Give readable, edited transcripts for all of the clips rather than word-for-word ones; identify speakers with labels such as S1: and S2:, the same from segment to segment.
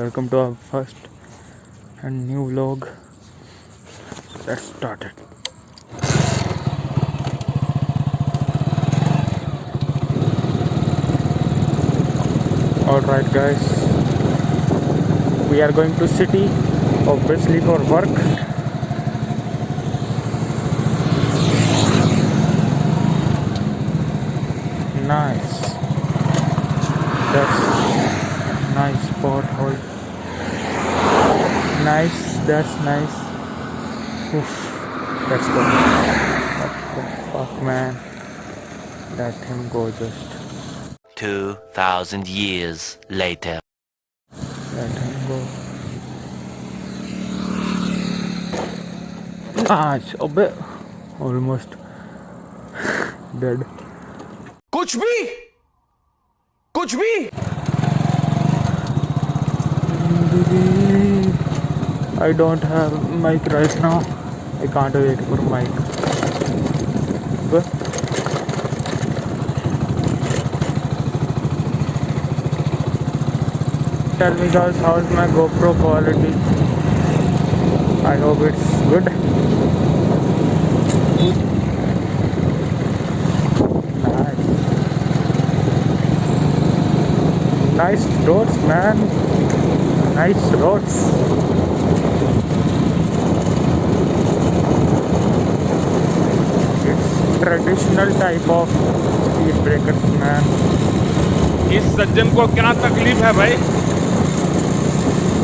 S1: welcome to our first and new vlog. Let's start it. Alright guys, we are going to city, obviously for work. Nice. That's nice pothole. Nice, that's nice. Oof, let's go. What the fuck, man? Let him go just.
S2: 2,000 years later.
S1: Let him go. Nice. Obe, almost dead.
S3: कुछ भी
S1: I don't have mic right now. I can't wait for mic. Go. Tell me guys, how's my GoPro quality? I hope it's good. Nice roads, man. Nice roads. It's traditional type of speed breakers, man.
S3: इस सज्जन को क्या तकलीफ है भाई?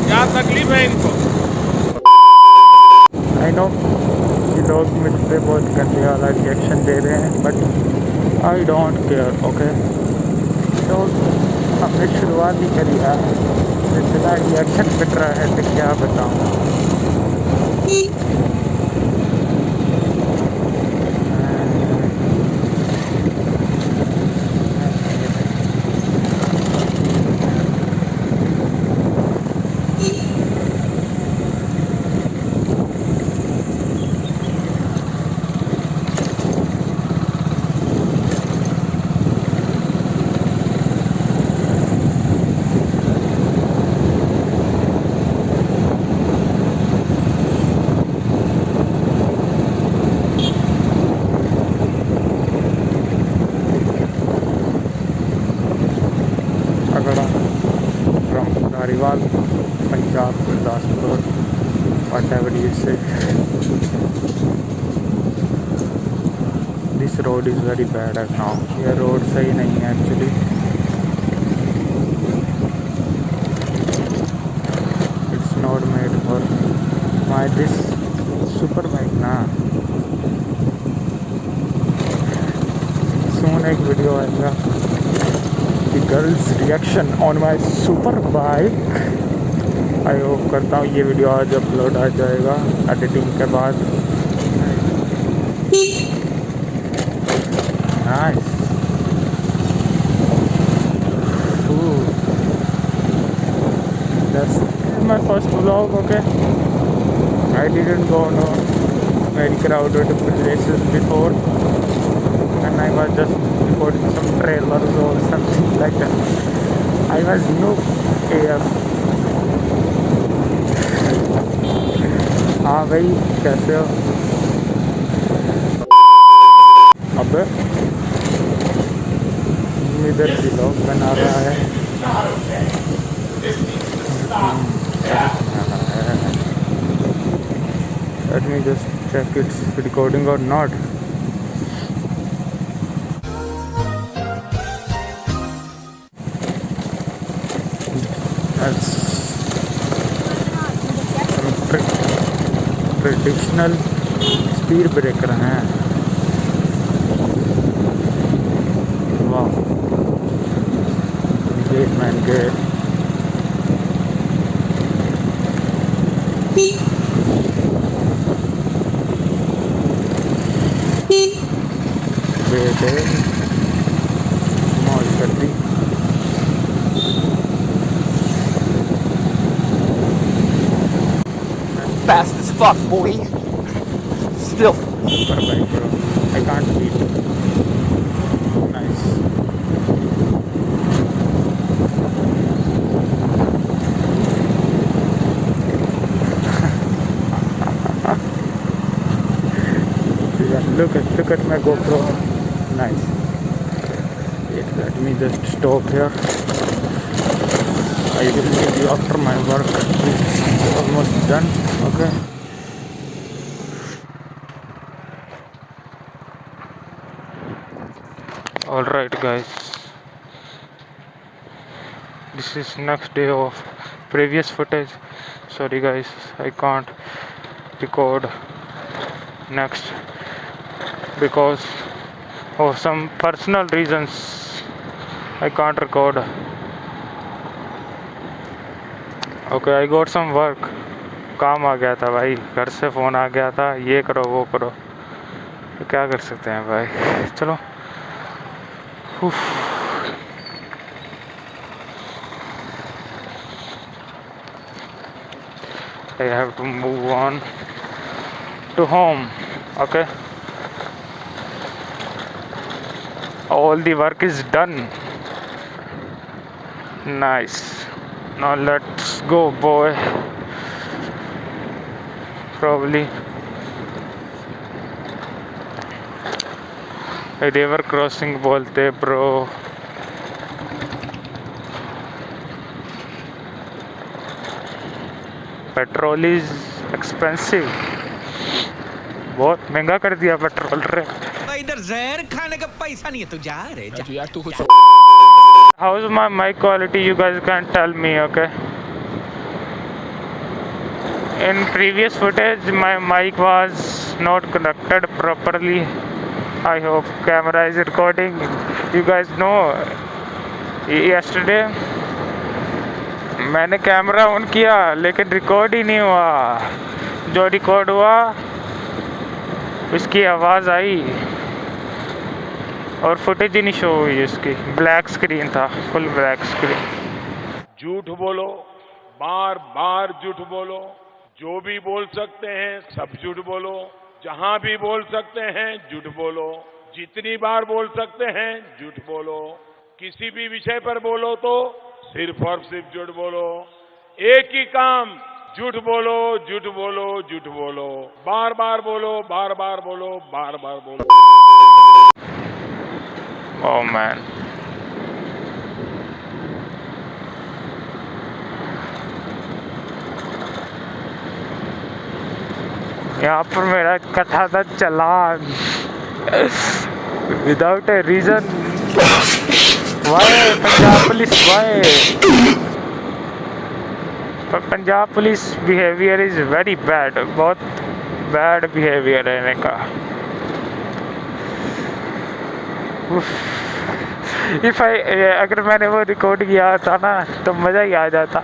S3: क्या तकलीफ है इनको?
S1: I know ये लोग मुझ पे बहुत गंदे वाला रिएक्शन दे रहे हैं, but I don't care, okay? तो हमने शुरुआत ही करी यार, इतना रिएक्शन कट रहा है तो क्या बताऊँ। From Jaruri, Punjab, Gurdaspur, whatever you say. This road is very bad right now. ये road सही नहीं है actually. It's not made for my this super bike ना. Soon एक video आएगा. The girls reaction on my super bike. I hope करता हूँ ये वीडियो आज अपलोड आ जाएगा एडिटिंग के बाद. Nice. That's my first vlog, okay? I didn't go no very crowded places before, and I was just recording some trailers or something like that. I was new AF. हाँ भाई कैसे हो? अबे इधर vlog बना रहा है. Let me just check it's recording or not. That's traditional speed breaker हैं. वाह, गेट मैन गेट. बेटे मौज कर दी.
S3: Fast as fuck, boy. Still.
S1: Super bike, bro. I can't beat. Nice. look at my GoPro. Nice. Wait, let me just stop here. I will see you after my work is almost done. Okay. Alright guys, this is next day of previous footage. Sorry guys, I can't record next because of some personal reasons. I can't record. Okay, I got some work. काम आ गया था भाई, घर से phone आ गया था, ये करो वो करो, तो क्या कर सकते हैं भाई। चलो I have to move on to home. Okay, all the work is done. Nice. Now let's go, boy. Probably river crossing बोलते bro. पेट्रोल इज एक्सपेंसिव, बहुत महंगा कर दिया पेट्रोल रे।
S4: इधर जहर खाने का पैसा नहीं है, तू जा रे जा। यार तू कुछ
S1: how is my mic quality, you guys can tell me. Okay, in previous footage my mic was not connected properly. I hope camera is recording. You guys know yesterday मैंने कैमरा ऑन किया लेकिन record ही नहीं हुआ। जो record हुआ उसकी आवाज़ आई और फुटेज ही नहीं शो हुई उसकी। ब्लैक स्क्रीन था, फुल ब्लैक स्क्रीन।
S3: झूठ बोलो, बार बार झूठ बोलो, जो भी बोल सकते हैं सब झूठ बोलो, जहां भी बोल सकते हैं झूठ बोलो, जितनी बार बोल सकते हैं झूठ बोलो, किसी भी विषय पर बोलो तो सिर्फ और सिर्फ झूठ बोलो। एक ही काम, झूठ बोलो, झूठ बोलो, झूठ बोलो, बार बार बोलो, बार बार बोलो, बार बार बोलो।
S1: Oh man. यहाँ पर मेरा कथा था challan without a reason. Why Punjab police, why Punjab police behaviour is very bad, बहुत बैड बिहेवियर है इनका। इफ आई अगर मैंने वो रिकॉर्ड किया था ना तो मज़ा ही आ जाता।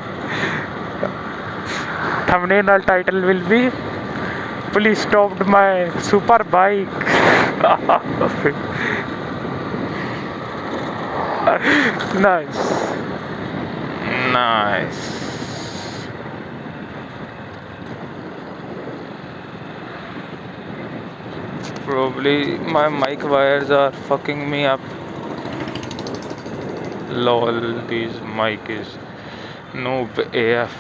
S1: थंबनेल और title will be police stopped my super bike. Nice nice. Probably my mic wires are fucking me up. Lol, this mic is noob AF.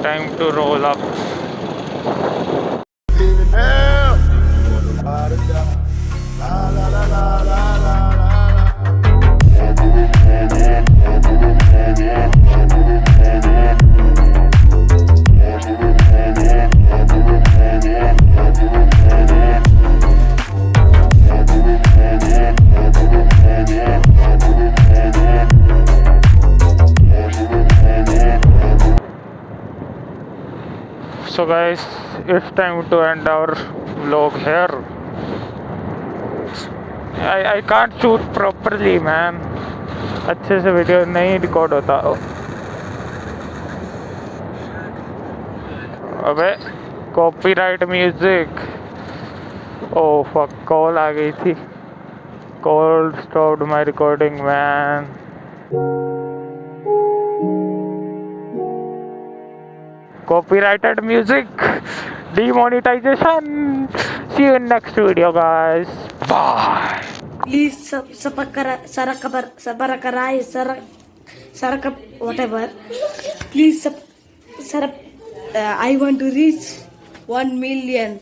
S1: Time to roll up. So guys, it's time to end our vlog here. I can't shoot properly man, अच्छे से video नहीं record होता। अबे copyright music. Oh fuck, call आ गई थी। Call stopped my recording man. copyrighted music, demonetization. See you in next video, guys. Bye.
S5: Please whatever. Please I want to reach 1 million.